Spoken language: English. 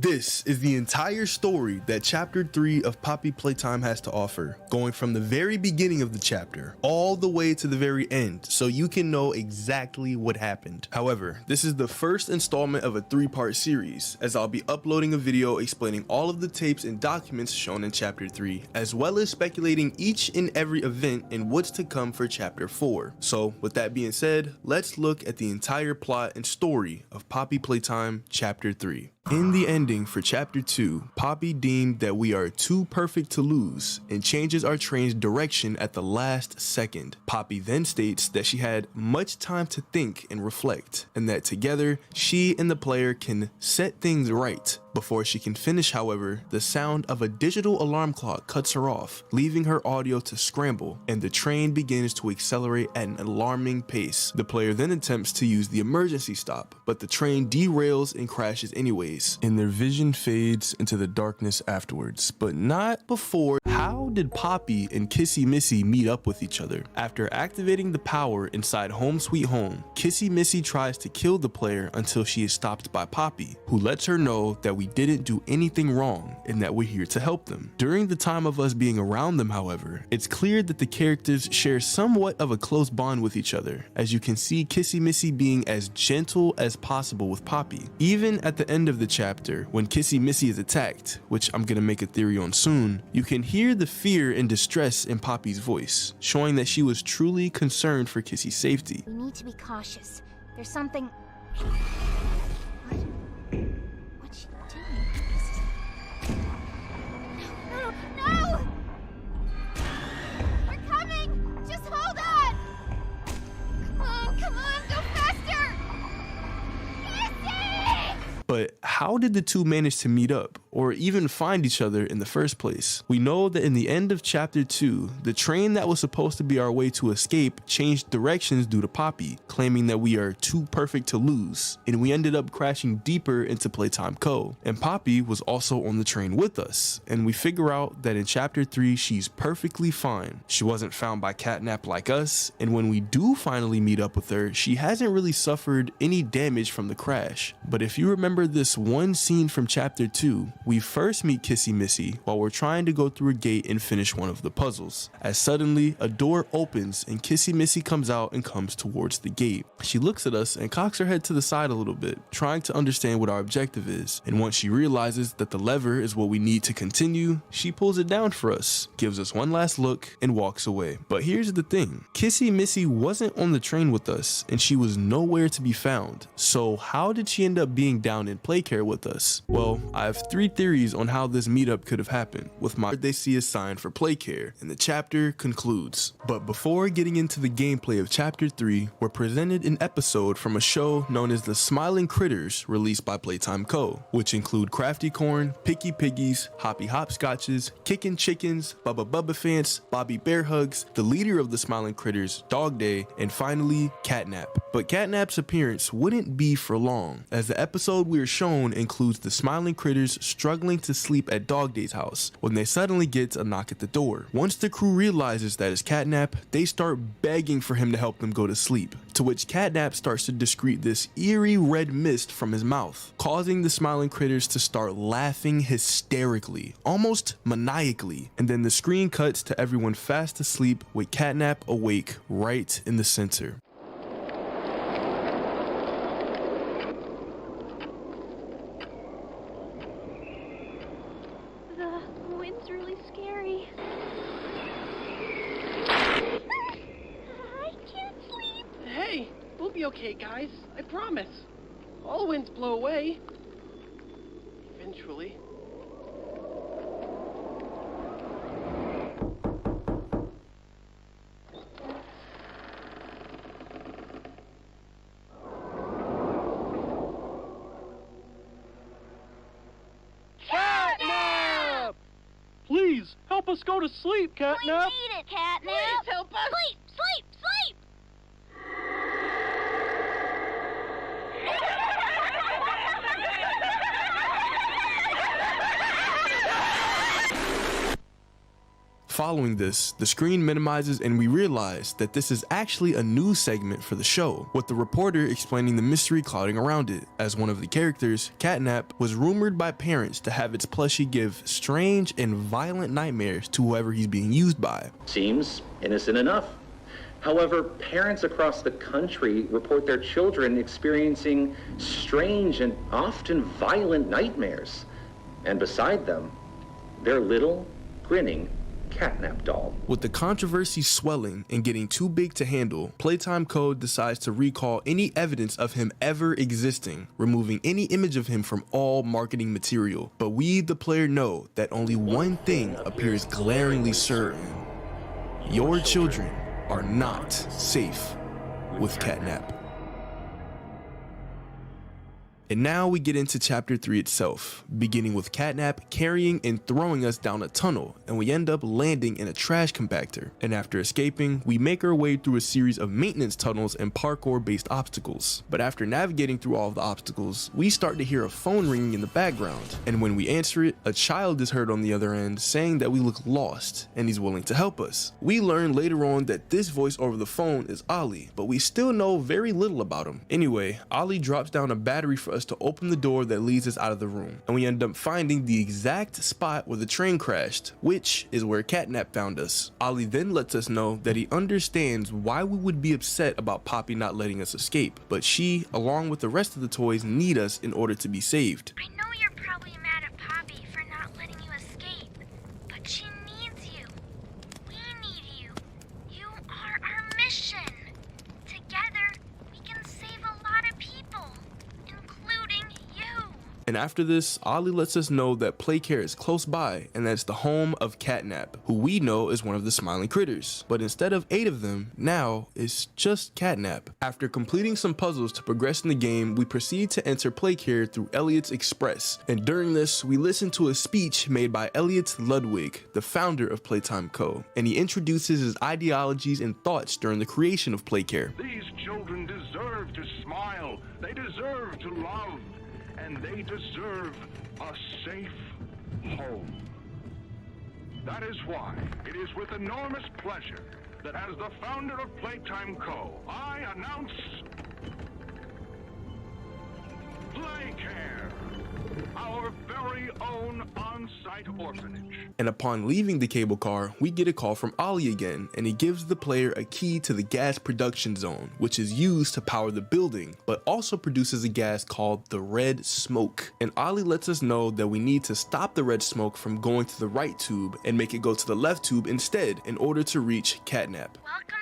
This is the entire story that Chapter 3 of Poppy Playtime has to offer, going from the very beginning of the chapter all the way to the very end, so you can know exactly what happened. However, this is the first installment of a 3-part series, as I'll be uploading a video explaining all of the tapes and documents shown in Chapter 3, as well as speculating each and every event and what's to come for Chapter 4. So with that being said, let's look at the entire plot and story of Poppy Playtime Chapter 3. In the ending for Chapter 2, Poppy deemed that we are too perfect to lose and changes our train's direction at the last second. Poppy then states that she had much time to think and reflect, and that together, she and the player can set things right. Before she can finish, however, the sound of a digital alarm clock cuts her off, leaving her audio to scramble, and the train begins to accelerate at an alarming pace. The player then attempts to use the emergency stop, but the train derails and crashes anyways, and their vision fades into the darkness afterwards, but not before. How did Poppy and Kissy Missy meet up with each other? After activating the power inside Home Sweet Home, Kissy Missy tries to kill the player until she is stopped by Poppy, who lets her know that we didn't do anything wrong and that we're here to help them. During the time of us being around them, however, it's clear that the characters share somewhat of a close bond with each other, as you can see Kissy Missy being as gentle as possible with Poppy. Even at the end of the chapter, when Kissy Missy is attacked, which I'm gonna make a theory on soon, you can hear the fear and distress in Poppy's voice, showing that she was truly concerned for Kissy's safety. We need to be cautious. There's something... What's she doing? No! We're coming! Just hold on! Come on, go faster! Kissy! But how did the two manage to meet up, or even find each other in the first place? We know that in the end of Chapter 2, the train that was supposed to be our way to escape changed directions due to Poppy, claiming that we are too perfect to lose, and we ended up crashing deeper into Playtime Co. And Poppy was also on the train with us, and we figure out that in Chapter 3 she's perfectly fine. She wasn't found by Catnap like us, and when we do finally meet up with her, she hasn't really suffered any damage from the crash. But if you remember this one scene from Chapter 2, we first meet Kissy Missy while we're trying to go through a gate and finish one of the puzzles, as suddenly a door opens and Kissy Missy comes out and comes towards the gate. She looks at us and cocks her head to the side a little bit, trying to understand what our objective is, and once she realizes that the lever is what we need to continue, she pulls it down for us, gives us one last look, and walks away. But here's the thing, Kissy Missy wasn't on the train with us, and she was nowhere to be found, so how did she end up being down in Playcare with us? Well, I have 3 theories on how this meetup could have happened, with my they see a sign for Playcare, and the chapter concludes. But before getting into the gameplay of Chapter 3, we're presented an episode from a show known as The Smiling Critters, released by Playtime Co., which include Crafty Corn, Picky Piggies, Hoppy Hopscotches, Kickin' Chickens, Bubba Bubba Fance, Bobby Bear Hugs, the leader of the Smiling Critters, Dog Day, and finally, Catnap. But Catnap's appearance wouldn't be for long, as the episode we are shown includes the Smiling Critters struggling to sleep at Dog Day's house when they suddenly get a knock at the door. Once the crew realizes that it's Catnap, they start begging for him to help them go to sleep, to which Catnap starts to discrete this eerie red mist from his mouth, causing the Smiling Critters to start laughing hysterically, almost maniacally, and then the screen cuts to everyone fast asleep with Catnap awake right in the center. Okay, guys, I promise. All winds blow away. Eventually. Catnap! Please, help us go to sleep, Catnap! We need it, Catnap! Please help us! Sleep! Sleep! Sleep! Following this, the screen minimizes and we realize that this is actually a news segment for the show, with the reporter explaining the mystery clouding around it, as one of the characters, Catnap, was rumored by parents to have its plushie give strange and violent nightmares to whoever he's being used by. Seems innocent enough. However, parents across the country report their children experiencing strange and often violent nightmares. And beside them, their little, grinning Catnap doll. With the controversy swelling and getting too big to handle, Playtime Co. decides to recall any evidence of him ever existing, removing any image of him from all marketing material. But we, the player, know that only one thing appears glaringly certain. Your children are not safe with Catnap. And now we get into chapter 3 itself, beginning with Catnap carrying and throwing us down a tunnel, and we end up landing in a trash compactor. And after escaping, we make our way through a series of maintenance tunnels and parkour based obstacles. But after navigating through all of the obstacles, we start to hear a phone ringing in the background, and when we answer it, a child is heard on the other end saying that we look lost and he's willing to help us. We learn later on that this voice over the phone is Ollie, but we still know very little about him. Anyway, Ollie drops down a battery for us to open the door that leads us out of the room, and we end up finding the exact spot where the train crashed, which is where Catnap found us. Ollie then lets us know that he understands why we would be upset about Poppy not letting us escape, but she, along with the rest of the toys, need us in order to be saved. I know you're probably mad at Poppy for not letting you escape, but she needs you. We need you. You are our mission. Together, we can save a lot of people, including you. And after this, Ollie lets us know that Playcare is close by and that it's the home of Catnap, who we know is one of the smiling critters. But instead of 8 of them, now it's just Catnap. After completing some puzzles to progress in the game, we proceed to enter Playcare through Elliot's Express. And during this, we listen to a speech made by Elliot Ludwig, the founder of Playtime Co. And he introduces his ideologies and thoughts during the creation of Playcare. These children deserve to smile, they deserve to love, and they deserve a safe home. That is why it is with enormous pleasure that as the founder of Playtime Co., I announce Playcare, our very own on-site orphanage. And upon leaving the cable car, we get a call from Ollie again, and he gives the player a key to the gas production zone, which is used to power the building, but also produces a gas called the red smoke. And Ollie lets us know that we need to stop the red smoke from going to the right tube and make it go to the left tube instead in order to reach Catnap. Welcome